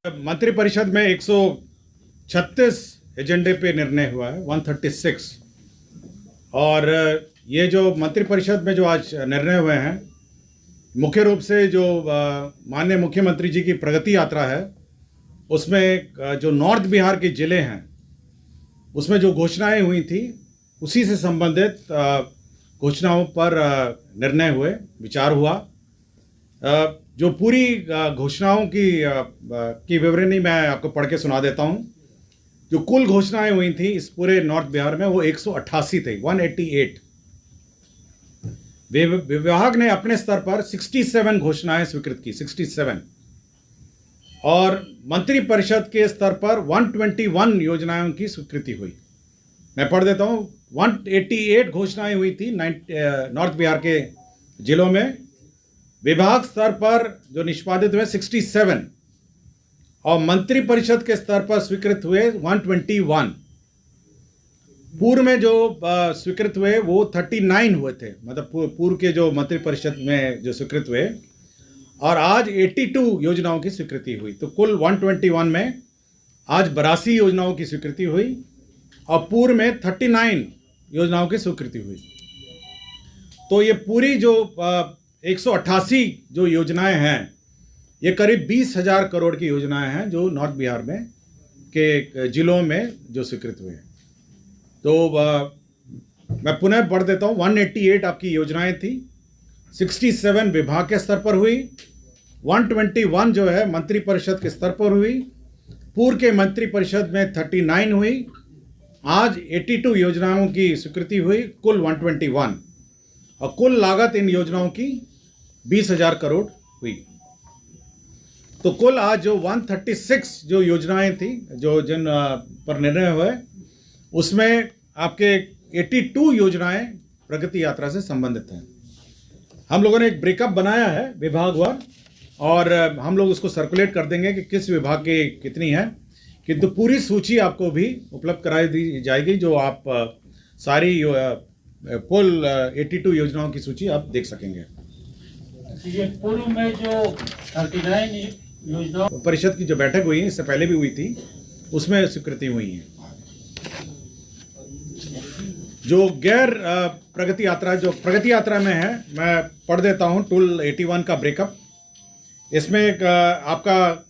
मंत्रिपरिषद में 136 एजेंडे पे निर्णय हुआ है, 136। और ये जो मंत्रिपरिषद में जो आज निर्णय हुए हैं, मुख्य रूप से जो माननीय मुख्यमंत्री जी की प्रगति यात्रा है, उसमें जो नॉर्थ बिहार के ज़िले हैं उसमें जो घोषणाएं हुई थी उसी से संबंधित घोषणाओं पर निर्णय हुए, विचार हुआ। जो पूरी घोषणाओं की विवरणी मैं आपको पढ़ के सुना देता हूं। जो कुल घोषणाएं हुई थी इस पूरे नॉर्थ बिहार में वो 188 थे, 188। विभाग ने अपने स्तर पर 67 घोषणाएं स्वीकृत की, 67। और मंत्रिपरिषद के स्तर पर 121 योजनाओं की स्वीकृति हुई। मैं पढ़ देता हूं। 188 घोषणाएं हुई थी नॉर्थ बिहार के जिलों में। विभाग स्तर पर जो निष्पादित हुए 67 और मंत्रिपरिषद के स्तर पर स्वीकृत हुए 121। पूर्व में जो स्वीकृत हुए वो 39 हुए थे, मतलब पूर्व के जो मंत्रिपरिषद में जो स्वीकृत हुए। और आज 82 योजनाओं की स्वीकृति हुई। तो कुल 121 में आज 82 योजनाओं की स्वीकृति हुई और पूर्व में 39 योजनाओं की स्वीकृति हुई। तो ये पूरी जो 188 जो योजनाएं हैं, ये करीब 20,000 करोड़ की योजनाएं हैं जो नॉर्थ बिहार में के जिलों में जो स्वीकृत हुए हैं। तो मैं पुनः पढ़ देता हूँ। 188 आपकी योजनाएं थी, 67 विभाग के स्तर पर हुई, 121 जो है मंत्रिपरिषद के स्तर पर हुई, पूर्व के मंत्रिपरिषद में 39 हुई, आज 82 योजनाओं की स्वीकृति हुई, कुल 121। और कुल लागत इन योजनाओं की 20,000 करोड़ हुई। तो कुल आज जो 136 जो योजनाएं थी जो जिन पर निर्णय हुए, उसमें आपके 82 योजनाएं प्रगति यात्रा से संबंधित हैं। हम लोगों ने एक ब्रेकअप बनाया है विभागवार और हम लोग उसको सर्कुलेट कर देंगे कि किस विभाग की कितनी है, किंतु पूरी सूची आपको भी उपलब्ध कराई दी जाएगी, जो आप सारी कुल 82 योजनाओं की सूची आप देख सकेंगे। ये पूर्व में जो 39 योजनाओं परिषद की जो बैठक हुई है, इससे पहले भी हुई थी, उसमें स्वीकृति हुई है। जो गैर प्रगति यात्रा जो प्रगति यात्रा में है, मैं पढ़ देता हूँ टूल 81 का ब्रेकअप। इसमें एक आपका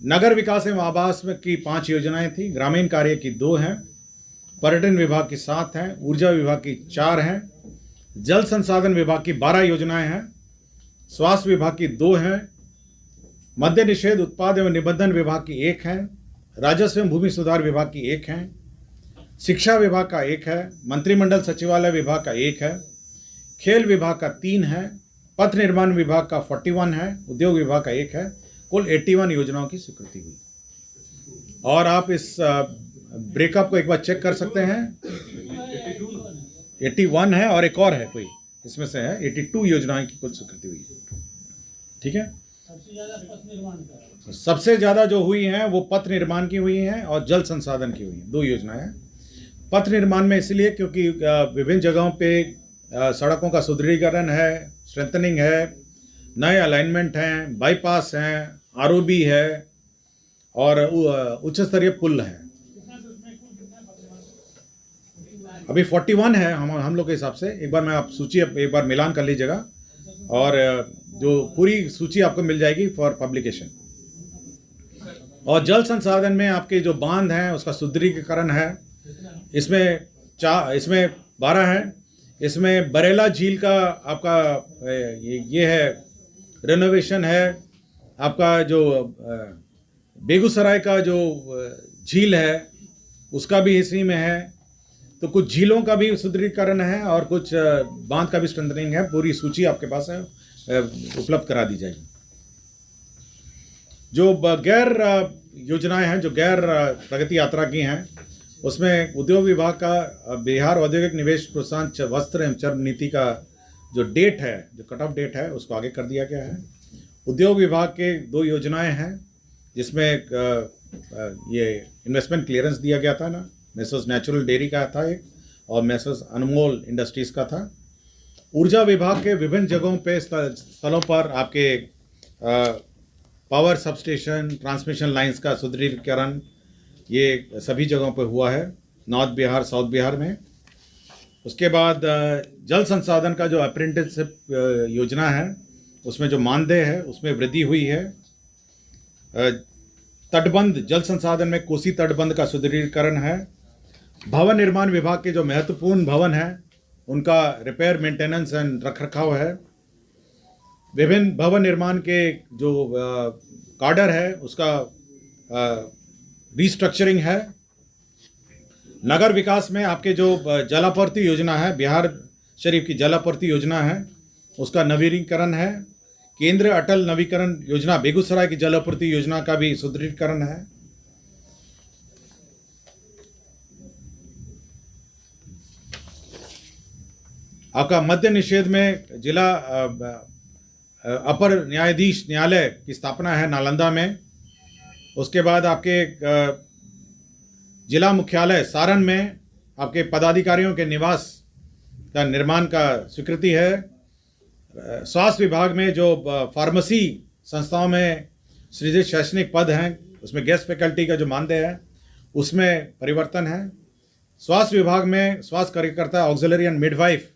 नगर विकास एवं आवास में की 5 योजनाएं थी, ग्रामीण कार्य की 2 हैं, पर्यटन विभाग की 7 हैं, ऊर्जा विभाग की 4 हैं, जल संसाधन विभाग की 12 योजनाएं हैं, स्वास्थ्य विभाग की 2 हैं, मद्य निषेध उत्पाद एवं निबंधन विभाग की 1 है, राजस्व एवं भूमि सुधार विभाग की 1 है, शिक्षा विभाग का 1 है, मंत्रिमंडल सचिवालय विभाग का 1 है, खेल विभाग का 3 है, पथ निर्माण विभाग का 41 है, उद्योग विभाग का 1 है। कुल 81 योजनाओं की स्वीकृति हुई। और आप इस ब्रेकअप को एक बार चेक कर सकते हैं। 81 है और एक और है कोई, इसमें से है 82 योजनाएं की कुल स्वीकृति हुई। ठीक है। सबसे ज़्यादा जो हुई हैं वो पथ निर्माण की हुई हैं और जल संसाधन की हुई हैं, 2 योजनाएं हैं। पथ निर्माण में इसलिए क्योंकि विभिन्न जगहों पे सड़कों का सुदृढ़ीकरण है, स्ट्रेंथनिंग है, नए अलाइनमेंट हैं, बाईपास हैं, आरओबी है और उच्च स्तरीय पुल है। अभी 41 है हम लोग के हिसाब से। एक बार मैं आप सूची एक बार मिलान कर लीजिएगा और जो पूरी सूची आपको मिल जाएगी फॉर पब्लिकेशन। और जल संसाधन में आपके जो बांध हैं उसका सुदृढ़ीकरण है, इसमें 12 है। इसमें बरेला झील का आपका ये है, रेनोवेशन है। आपका जो बेगूसराय का जो झील है उसका भी इसी में है। तो कुछ झीलों का भी सुदृढ़ीकरण है और कुछ बांध का भी स्ट्रेंथनिंग है। पूरी सूची आपके पास है, उपलब्ध करा दी जाएगी। जो गैर योजनाएं हैं, जो गैर प्रगति यात्रा की हैं, उसमें उद्योग विभाग का बिहार औद्योगिक निवेश प्रोत्साहन वस्त्र एवं चर्म नीति का जो डेट है, जो कट ऑफ डेट है, उसको आगे कर दिया गया है। उद्योग विभाग के 2 योजनाएं हैं, जिसमें ये इन्वेस्टमेंट क्लियरेंस दिया गया था ना, मेसर्स नेचुरल डेयरी का था एक, और मेसर्स अनमोल इंडस्ट्रीज़ का था। ऊर्जा विभाग के विभिन्न जगहों पे स्थलों पर आपके पावर सबस्टेशन, ट्रांसमिशन लाइंस का सुदृढ़ीकरण, ये सभी जगहों पर हुआ है, नॉर्थ बिहार, साउथ बिहार में। उसके बाद जल संसाधन का जो अप्रेंटिसशिप योजना है, उसमें जो मानदेय है उसमें वृद्धि हुई है। तटबंध जल संसाधन में कोसी तटबंध का सुदृढ़ीकरण है। भवन निर्माण विभाग के जो महत्वपूर्ण भवन हैं उनका रिपेयर, मेंटेनेंस एंड रखरखाव है। विभिन्न भवन निर्माण के जो कार्डर है उसका रिस्ट्रक्चरिंग है। नगर विकास में आपके जो जलापूर्ति योजना है, बिहार शरीफ की जलापूर्ति योजना है, उसका नवीनीकरण है। केंद्र अटल नवीकरण योजना, बेगूसराय की जलापूर्ति योजना का भी सुदृढ़ीकरण है। आपका मद्य निषेध में जिला अपर न्यायाधीश न्यायालय की स्थापना है नालंदा में। उसके बाद आपके जिला मुख्यालय सारण में आपके पदाधिकारियों के निवास का निर्माण का स्वीकृति है। स्वास्थ्य विभाग में जो फार्मेसी संस्थाओं में सृजित शैक्षणिक पद हैं उसमें गेस्ट फैकल्टी का जो मानदेय है उसमें परिवर्तन है। स्वास्थ्य विभाग में स्वास्थ्य कार्यकर्ता, ऑक्सिलरी एंड मिडवाइफ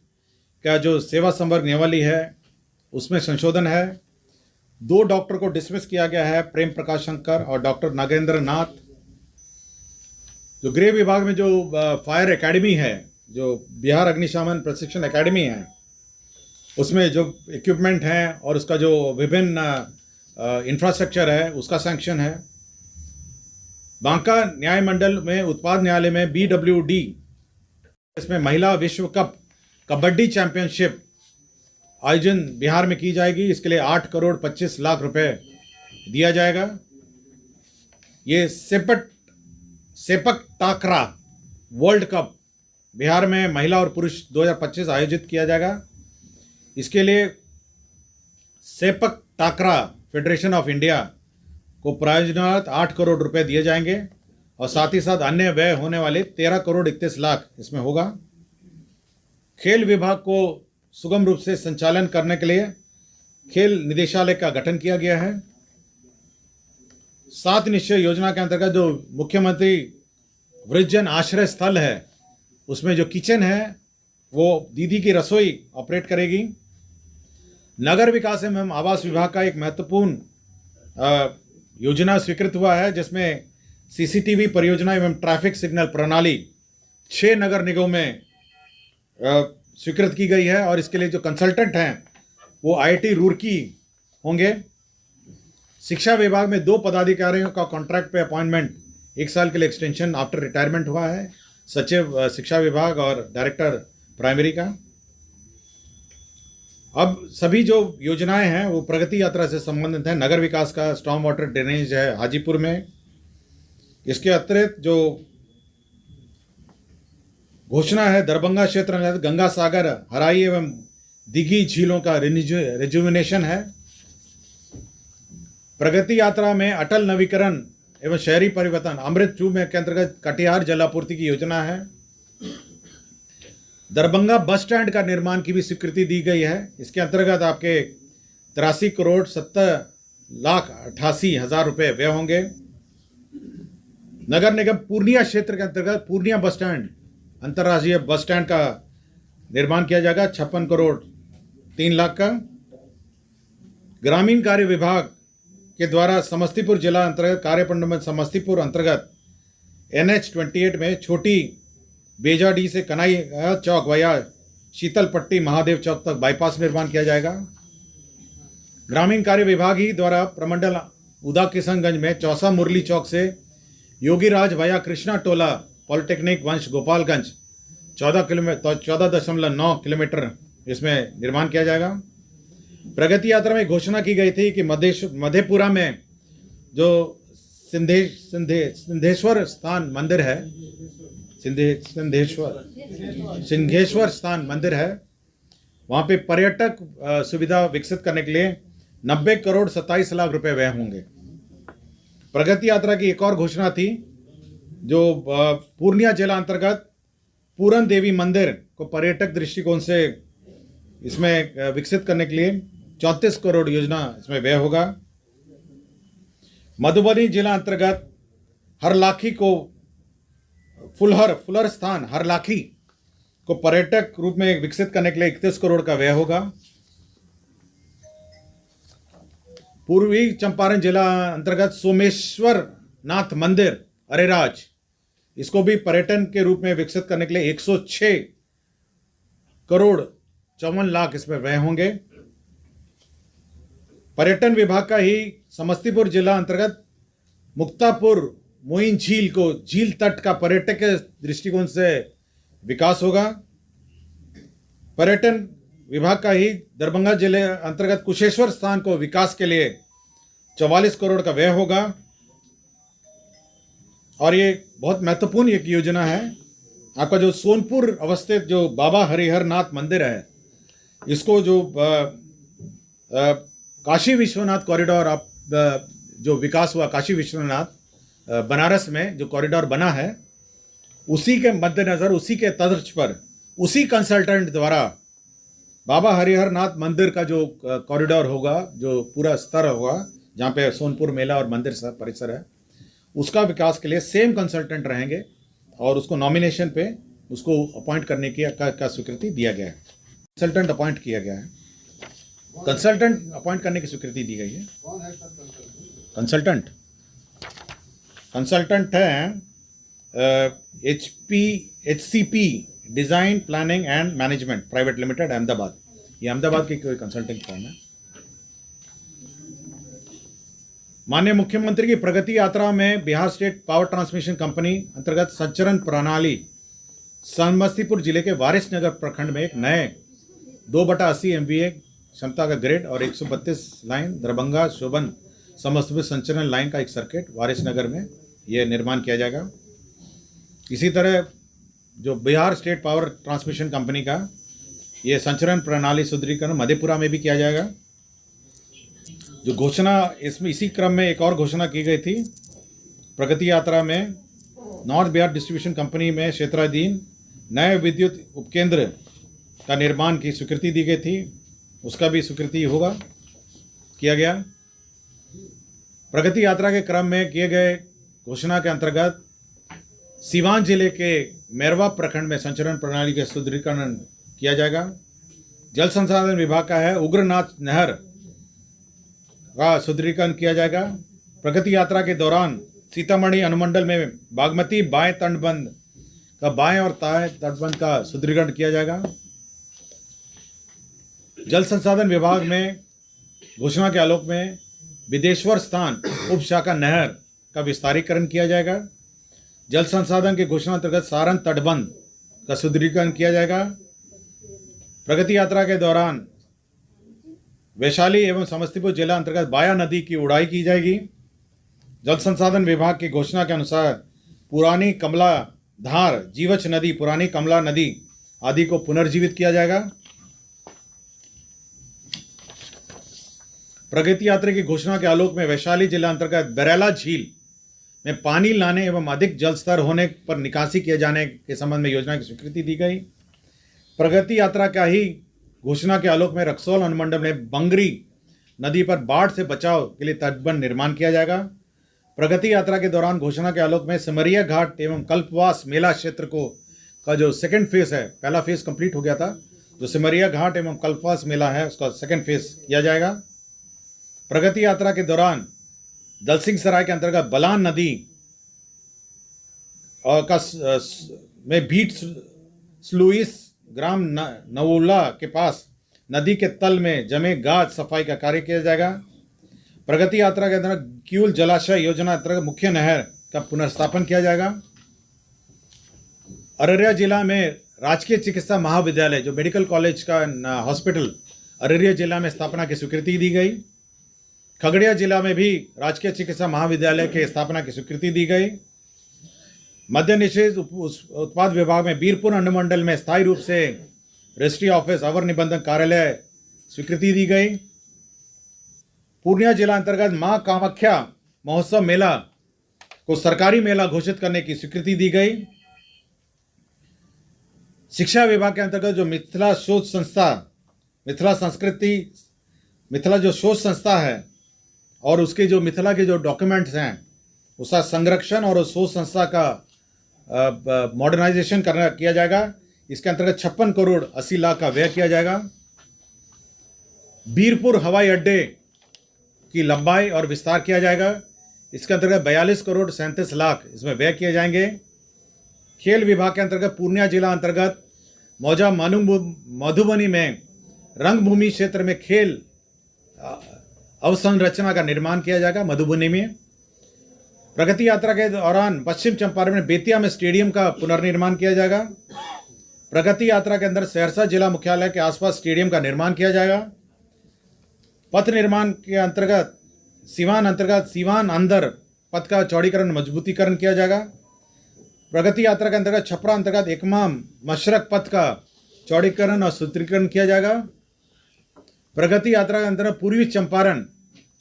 का जो सेवा संवर्ग नियमावली है उसमें संशोधन है। 2 डॉक्टर को डिसमिस किया गया है, प्रेम प्रकाश शंकर और डॉक्टर नागेंद्र नाथ। जो गृह विभाग में जो फायर एकेडमी है, जो बिहार अग्निशमन प्रशिक्षण एकेडमी है, उसमें जो इक्विपमेंट हैं और उसका जो विभिन्न इंफ्रास्ट्रक्चर है उसका सैंक्शन है। बांका न्याय मंडल में उत्पाद न्यायालय में BWD, इसमें महिला विश्व कप कबड्डी चैंपियनशिप आयोजन बिहार में की जाएगी। इसके लिए 8 करोड़ 25 लाख रुपए दिया जाएगा। ये सेपक टाकरा वर्ल्ड कप बिहार में महिला और पुरुष 2025 आयोजित किया जाएगा। इसके लिए सेपक टाकरा फेडरेशन ऑफ इंडिया को प्रायोजनार्थ 8 करोड़ रुपए दिए जाएंगे और साथ ही साथ अन्य व्यय होने वाले 13 करोड़ 31 लाख इसमें होगा। खेल विभाग को सुगम रूप से संचालन करने के लिए खेल निदेशालय का गठन किया गया है। 7 निश्चय योजना के अंतर्गत जो मुख्यमंत्री वृद्धजन आश्रय स्थल है उसमें जो किचन है वो दीदी की रसोई ऑपरेट करेगी। नगर विकास एवं आवास विभाग का एक महत्वपूर्ण योजना स्वीकृत हुआ है जिसमें CCTV परियोजना एवं ट्रैफिक सिग्नल प्रणाली 6 नगर निगमों में स्वीकृत की गई है और इसके लिए जो कंसल्टेंट हैं वो IIT रुड़की होंगे। शिक्षा विभाग में 2 पदाधिकारियों का कॉन्ट्रैक्ट पे अपॉइंटमेंट 1 साल के लिए एक्सटेंशन आफ्टर रिटायरमेंट हुआ है, सचिव शिक्षा विभाग और डायरेक्टर प्राइमरी का। अब सभी जो योजनाएं हैं वो प्रगति यात्रा से संबंधित हैं। नगर विकास का स्टॉर्म वाटर ड्रेनेज है हाजीपुर में। इसके अतिरिक्त जो घोषणा है दरभंगा क्षेत्र में गंगा सागर, हराई एवं दिघी झीलों का रिजुविनेशन है। प्रगति यात्रा में अटल नवीकरण एवं शहरी परिवर्तन अमृत 2 में के अंतर्गत कटिहार जलापूर्ति की योजना है। दरभंगा बस स्टैंड का निर्माण की भी स्वीकृति दी गई है। इसके अंतर्गत आपके 83 करोड़ 70,88,000 रुपये व्यय होंगे। नगर निगम पूर्णिया क्षेत्र के अंतर्गत पूर्णिया बस स्टैंड, अंतर्राष्ट्रीय बस स्टैंड का निर्माण किया जाएगा 56 करोड़ 3 लाख का। ग्रामीण कार्य विभाग के द्वारा समस्तीपुर जिला अंतर्गत कार्यपंड समस्तीपुर अंतर्गत NH 28 में छोटी बेजाडी से कनाई चौक वया शीतल पट्टी महादेव चौक तक बाईपास निर्माण किया जाएगा। ग्रामीण कार्य विभाग ही द्वारा प्रमंडल उदा किशनगंज में चौसा मुरली चौक से योगीराज वया कृष्णा टोला पॉलिटेक्निक वंश गोपालगंज 14.9 किलोमीटर इसमें निर्माण किया जाएगा। प्रगति यात्रा में घोषणा की गई थी कि मधेपुरा में जो सिंधेश्वर स्थान मंदिर है, सिंघेश्वर स्थान मंदिर है, वहाँ पे पर्यटक सुविधा विकसित करने के लिए 90 करोड़ 27 लाख रुपए व्यय होंगे। प्रगति यात्रा की एक और घोषणा थी जो पूर्णिया जिला अंतर्गत पूरन देवी मंदिर को पर्यटक दृष्टिकोण से इसमें विकसित करने के लिए 34 करोड़ योजना इसमें व्यय होगा। मधुबनी जिला अंतर्गत हरलाखी को फुलहर स्थान हरलाखी को पर्यटक रूप में विकसित करने के लिए 31 करोड़ का व्यय होगा। पूर्वी चंपारण जिला अंतर्गत सोमेश्वर नाथ मंदिर अरेराज, इसको भी पर्यटन के रूप में विकसित करने के लिए 106 करोड़ 54 लाख इसमें व्यय होंगे। पर्यटन विभाग का ही समस्तीपुर जिला अंतर्गत मुक्तापुर मोइन झील को झील तट का पर्यटक के दृष्टिकोण से विकास होगा। पर्यटन विभाग का ही दरभंगा जिले अंतर्गत कुशेश्वर स्थान को विकास के लिए 44 करोड़ का व्यय होगा। और ये बहुत महत्वपूर्ण एक योजना है। आपका जो सोनपुर अवस्थित जो बाबा हरिहर नाथ मंदिर है, इसको जो काशी विश्वनाथ कॉरिडोर आप जो विकास हुआ काशी विश्वनाथ बनारस में जो कॉरिडोर बना है, उसी के मद्देनज़र उसी के तर्ज पर उसी कंसल्टेंट द्वारा बाबा हरिहर नाथ मंदिर का जो कॉरिडोर होगा, जो पूरा स्तर होगा जहाँ पे सोनपुर मेला और मंदिर परिसर है, उसका विकास के लिए सेम कंसल्टेंट रहेंगे और उसको नॉमिनेशन पे उसको अपॉइंट करने की का स्वीकृति दिया गया है। कंसल्टेंट अपॉइंट किया गया है, कंसल्टेंट अपॉइंट करने की स्वीकृति दी गई है। कंसल्टेंट है HCP design planning and management private limited Ahmedabad. ये अहमदाबाद की कोई कंसल्टिंग फर्म है। माननीय मुख्यमंत्री की प्रगति यात्रा में Bihar state power transmission company अंतर्गत संचरण प्रणाली समस्तीपुर जिले के वारिसनगर प्रखंड में एक नए 2/80 MVA क्षमता का ग्रिड और 132 लाइन दरभंगा शोभन समस्तीपुर संचरण लाइन का एक सर्किट वारिसनगर में यह निर्माण किया जाएगा। इसी तरह जो Bihar state power transmission company का ये संचरण प्रणाली सुदृढ़ीकरण मधेपुरा में भी किया जाएगा। जो घोषणा इसमें इसी क्रम में एक और घोषणा की गई थी प्रगति यात्रा में, नॉर्थ बिहार डिस्ट्रीब्यूशन कंपनी में क्षेत्राधीन नए विद्युत उपकेंद्र का निर्माण की स्वीकृति दी गई थी, उसका भी स्वीकृति होगा किया गया। प्रगति यात्रा के क्रम में किए गए घोषणा के अंतर्गत सीवान जिले के मैरवा प्रखंड में संचरण प्रणाली के सुदृढ़ीकरण किया जाएगा। जल संसाधन विभाग का है उग्रनाथ नहर का सुदृढ़ीकरण किया जाएगा। प्रगति यात्रा के दौरान सीतामढ़ी अनुमंडल में बागमती बाएं तटबंध का बाएं और दाएं तटबंध का सुदृढ़ीकरण किया जाएगा। जल संसाधन विभाग में घोषणा के आलोक में विदेश्वर स्थान उप शाखा नहर का विस्तारीकरण किया जाएगा। जल संसाधन की घोषणा अंतर्गत सारण तटबंध का सुदृढ़ीकरण किया जाएगा। प्रगति यात्रा के दौरान वैशाली एवं समस्तीपुर जिला अंतर्गत बाया नदी की उड़ाई की जाएगी। जल संसाधन विभाग की घोषणा के अनुसार पुरानी कमला धार जीवछ नदी, पुरानी कमला नदी आदि को पुनर्जीवित किया जाएगा। प्रगति यात्रा की घोषणा के आलोक में वैशाली जिला अंतर्गत बरेला झील में पानी लाने एवं अधिक जल स्तर होने पर निकासी किए जाने के संबंध में योजना की स्वीकृति दी गई। प्रगति यात्रा का ही घोषणा के आलोक में रक्सौल अनुमंडल में बंगरी नदी पर बाढ़ से बचाव के लिए तटबंध निर्माण किया जाएगा। प्रगति यात्रा के दौरान घोषणा के आलोक में सिमरिया घाट एवं कल्पवास मेला क्षेत्र को का जो सेकंड फेज है, पहला फेज कंप्लीट हो गया था, जो सिमरिया घाट एवं कल्पवास मेला है उसका सेकंड फेज किया जाएगा। प्रगति यात्रा के दौरान दलसिंह सराय के अंतर्गत बलान नदी और में बीट स्लुइस ग्राम नवोला के पास नदी के तल में जमे गाद सफाई का कार्य किया जाएगा। प्रगति यात्रा के अंतर्गत क्यूल जलाशय योजना अंतर्गत मुख्य नहर का पुनर्स्थापन किया जाएगा। अररिया जिला में राजकीय चिकित्सा महाविद्यालय जो मेडिकल कॉलेज का हॉस्पिटल अररिया जिला में स्थापना की स्वीकृति दी गई। खगड़िया जिला में भी राजकीय चिकित्सा महाविद्यालय के स्थापना की स्वीकृति दी गई। मद्य निषेध उत्पाद विभाग में बीरपुर अनुमंडल में स्थायी रूप से रजिस्ट्री ऑफिस अवर निबंधन कार्यालय स्वीकृति दी गई। पूर्णिया जिला अंतर्गत मां कामाख्या महोत्सव मेला को सरकारी मेला घोषित करने की स्वीकृति दी गई। शिक्षा विभाग के अंतर्गत जो मिथिला शोध संस्था, मिथिला जो शोध संस्था है और उसके जो मिथिला के जो डॉक्यूमेंट्स हैं उसका संरक्षण और उस शोध संस्था का मॉडर्नाइजेशन करना किया जाएगा। इसके अंतर्गत 56 करोड़ 80 लाख का व्यय किया जाएगा। बीरपुर हवाई अड्डे की लंबाई और विस्तार किया जाएगा। इसके अंतर्गत 42 करोड़ 37 लाख इसमें व्यय किए जाएंगे। खेल विभाग के अंतर्गत पूर्णिया जिला अंतर्गत मौजा मधुबनी में रंगभूमि क्षेत्र में खेल अवसंरचना का निर्माण किया जाएगा। मधुबनी में प्रगति यात्रा के दौरान पश्चिम चंपारण में बेतिया में स्टेडियम का पुनर्निर्माण किया जाएगा। प्रगति यात्रा के अंदर सहरसा जिला मुख्यालय के आसपास स्टेडियम का निर्माण किया जाएगा। पथ निर्माण के अंतर्गत सीवान अंदर पथ का चौड़ीकरण मजबूतीकरण किया जाएगा। प्रगति यात्रा के अंतर्गत छपरा अंतर्गत एकमा मशरक पथ का चौड़ीकरण और सुदृढ़ीकरण किया जाएगा। प्रगति यात्रा के अंतर्गत पूर्वी चंपारण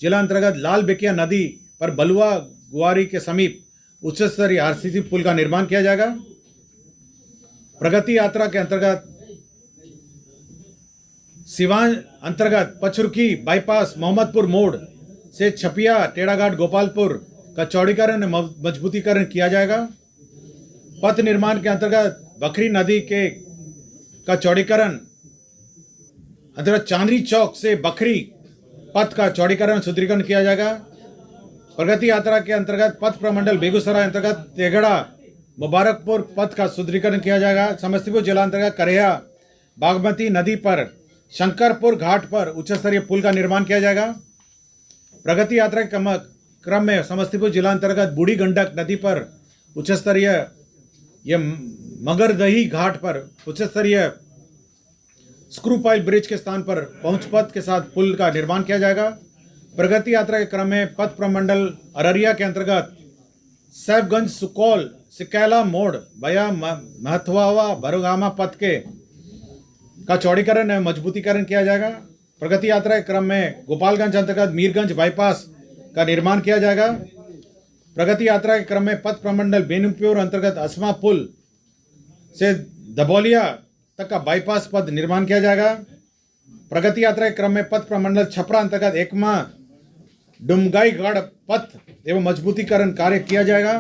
जिला अंतर्गत लाल बेकिया नदी पर बलुआ गुआरी के समीप उच्च स्तरीय आरसीसी पुल का निर्माण किया जाएगा। प्रगति यात्रा के अंतर्गत सिवान अंतर्गत पचरुखी बाईपास मोहम्मदपुर मोड़ से छपिया टेढ़ाघाट गोपालपुर का चौड़ीकरण मजबूतीकरण किया जाएगा। पथ निर्माण के अंतर्गत बखरी नदी का चौड़ीकरण अंतर्गत चांदनी चौक से बखरी पथ का चौड़ीकरण सुदृढ़ीकरण किया जाएगा। प्रगति यात्रा के अंतर्गत पथ प्रमंडल बेगूसराय अंतर्गत तेघड़ा मुबारकपुर पथ का सुदृढ़ीकरण किया जाएगा। समस्तीपुर जिला अंतर्गत करेहा बागमती नदी पर शंकरपुर घाट पर उच्च स्तरीय पुल का निर्माण किया जाएगा। प्रगति यात्रा के क्रम में समस्तीपुर जिला अंतर्गत बूढ़ी गंडक नदी पर उच्च स्तरीय मगरदही घाट पर उच्च स्तरीय स्क्रू पाइल ब्रिज के स्थान पर पहुंच पथ के साथ पुल का निर्माण किया जाएगा। प्रगति यात्रा के क्रम में पथ प्रमंडल अररिया के अंतर्गत सैफगंज सुकौल सिकैला मोड़ बया महथवावा भरोगामा पथ का चौड़ीकरण एवं मजबूतीकरण किया जाएगा। प्रगति यात्रा के क्रम में गोपालगंज अंतर्गत मीरगंज बाईपास का निर्माण किया जाएगा। प्रगति यात्रा के क्रम में पथ प्रमंडल बेनीपुर अंतर्गत असमा पुल से दबौलिया तक का बाईपास पथ निर्माण किया जाएगा। प्रगति यात्रा के क्रम में पथ प्रमंडल छपरा अंतर्गत एकमा डुमगाईगढ़ पथ एवं मजबूतीकरण कार्य किया जाएगा।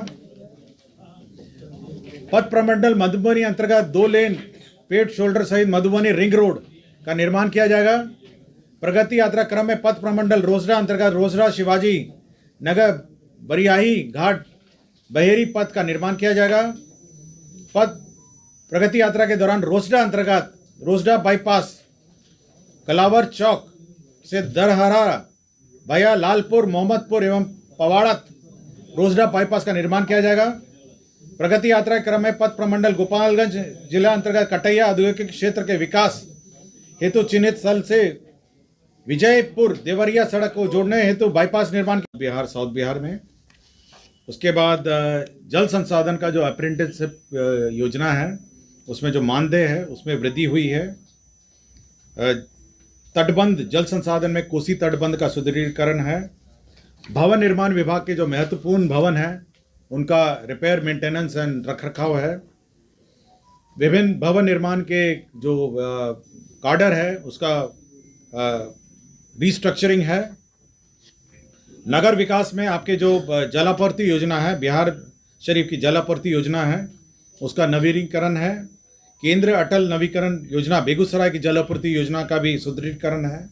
पथ प्रमंडल मधुबनी अंतर्गत 2 लेन पेट शोल्डर सहित मधुबनी रिंग रोड का निर्माण किया जाएगा। प्रगति यात्रा क्रम में पथ प्रमंडल रोसड़ा अंतर्गत रोसड़ा शिवाजी नगर बरियाही घाट बहेरी पथ का निर्माण किया जाएगा। प्रगति यात्रा के दौरान रोसड़ा अंतर्गत रोसड़ा बाईपास कलावर चौक से दरहरा भया लालपुर मोहम्मदपुर एवं पवाड़त रोसड़ा बाईपास का निर्माण किया जाएगा। प्रगति यात्रा के क्रम में पथ प्रमंडल गोपालगंज जिला अंतर्गत कटैया औद्योगिक क्षेत्र के विकास हेतु चिन्हित स्थल से विजयपुर देवरिया सड़क को जोड़ने हेतु बाईपास निर्माण बिहार साउथ बिहार में। उसके बाद जल संसाधन का जो अप्रेंटिसशिप योजना है उसमें जो मानदेय है उसमें वृद्धि हुई है। तटबंध जल संसाधन में कोसी तटबंध का सुदृढ़ीकरण है। भवन निर्माण विभाग के जो महत्वपूर्ण भवन है उनका रिपेयर मेंटेनेंस एंड रखरखाव है। विभिन्न भवन निर्माण के जो कार्डर है उसका रिस्ट्रक्चरिंग है। नगर विकास में आपके जो जलापूर्ति योजना है बिहार शरीफ की जलापूर्ति योजना है उसका नवीनीकरण है। केंद्र अटल नवीकरण योजना बेगूसराय की जलापूर्ति योजना का भी सुदृढ़ीकरण है।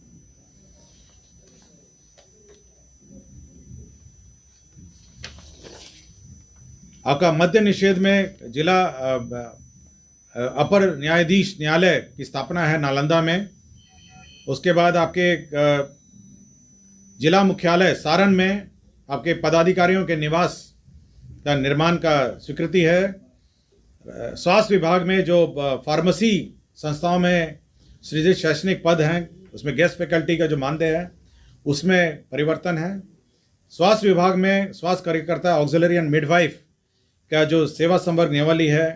आपका मद्य निषेध में जिला अपर न्यायाधीश न्यायालय की स्थापना है नालंदा में। उसके बाद आपके जिला मुख्यालय सारण में आपके पदाधिकारियों के निवास का निर्माण का स्वीकृति है। स्वास्थ्य विभाग में जो फार्मेसी संस्थाओं में सृजित शैक्षणिक पद हैं उसमें गेस्ट फैकल्टी का जो मानदेय है उसमें परिवर्तन है। स्वास्थ्य विभाग में स्वास्थ्य कार्यकर्ता ऑक्सिलरी एंड मिडवाइफ का जो सेवा संवर्ग नियमावली है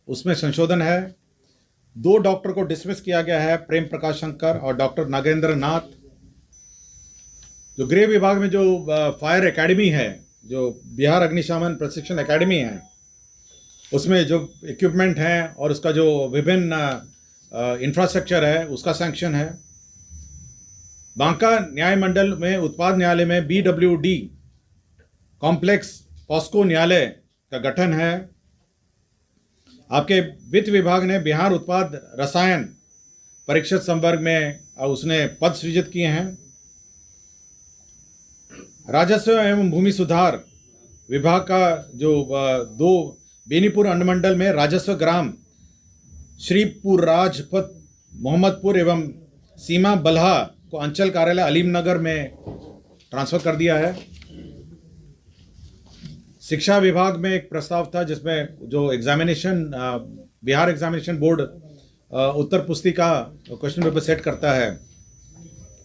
उसमें संशोधन है। 2 डॉक्टर को डिसमिस किया गया है, प्रेम प्रकाश शंकर और डॉक्टर नागेंद्र नाथ। जो गृह विभाग में जो फायर एकेडमी है जो बिहार अग्निशमन प्रशिक्षण एकेडमी है उसमें जो इक्विपमेंट हैं और उसका जो विभिन्न इंफ्रास्ट्रक्चर है उसका सैंक्शन है। बांका न्याय मंडल में उत्पाद न्यायालय में BWD कॉम्प्लेक्स पॉस्को न्यायालय का गठन है। आपके वित्त विभाग ने बिहार उत्पाद रसायन परीक्षक संवर्ग में उसने पद सृजित किए हैं। राजस्व एवं भूमि सुधार विभाग का जो 2 बेनीपुर अनुमंडल में राजस्व ग्राम श्रीपुर राजपथ मोहम्मदपुर एवं सीमा बल्हा को अंचल कार्यालय अलीमनगर में ट्रांसफर कर दिया है। शिक्षा विभाग में एक प्रस्ताव था जिसमें जो एग्जामिनेशन बिहार एग्जामिनेशन बोर्ड उत्तर पुस्तिका क्वेश्चन पेपर सेट करता है,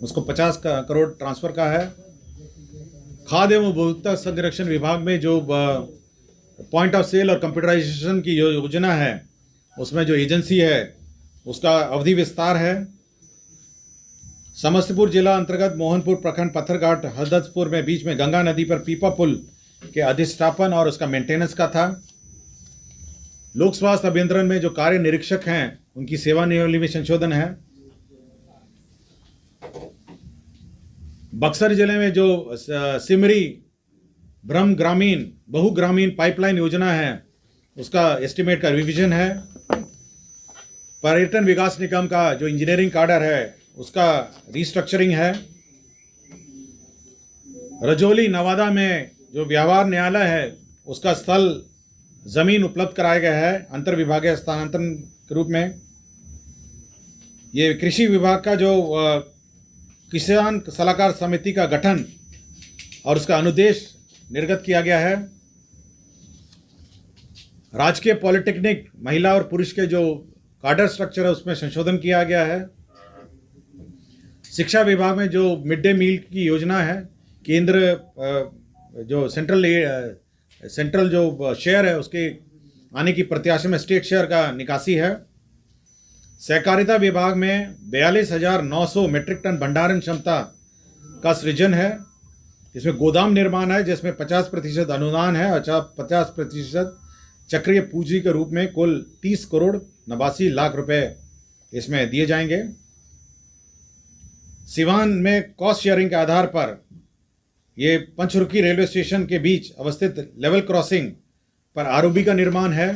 उसको 50 करोड़ ट्रांसफर का है। खाद्य एवं उपभोक्ता संरक्षण विभाग में जो पॉइंट ऑफ सेल और कंप्यूटराइजेशन की योजना है, उसमें जो एजेंसी है उसका अवधि विस्तार है। समस्तीपुर जिला अंतर्गत मोहनपुर प्रखंड पत्थरघाट हरदत्तपुर में बीच में गंगा नदी पर पीपा पुल के अधिष्ठापन और उसका मेंटेनेंस का था। लोक स्वास्थ्य अभियंत्रण में जो कार्य निरीक्षक हैं उनकी सेवा नियमावली में संशोधन है। बक्सर जिले में जो सिमरी ब्रह्म ग्रामीण बहुग्रामीण पाइपलाइन योजना है उसका एस्टिमेट का रिवीजन है। पर्यटन विकास निगम का जो इंजीनियरिंग काडर है उसका रिस्ट्रक्चरिंग है। रजौली नवादा में जो व्यवहार न्यायालय है उसका स्थल जमीन उपलब्ध कराया गया है अंतर विभागीय स्थानांतरण के रूप में। ये कृषि विभाग का जो किसान सलाहकार समिति का गठन और उसका अनुदेश निर्गत किया गया है। राजकीय पॉलिटेक्निक महिला और पुरुष के जो काडर स्ट्रक्चर है उसमें संशोधन किया गया है। शिक्षा विभाग में जो मिड डे मील की योजना है, केंद्र जो सेंट्रल जो शेयर है उसके आने की प्रत्याशा में स्टेट शेयर का निकासी है। सहकारिता विभाग में 42,900 मीट्रिक टन भंडारण क्षमता का सृजन है। इसमें गोदाम निर्माण है जिसमें 50% अनुदान है और 50% चक्रीय पूंजी के रूप में कुल 30 करोड़ 89 लाख रुपए इसमें दिए जाएंगे। सिवान में कॉस्ट शेयरिंग के आधार पर ये पंचरुखी रेलवे स्टेशन के बीच अवस्थित लेवल क्रॉसिंग पर आरओबी का निर्माण है।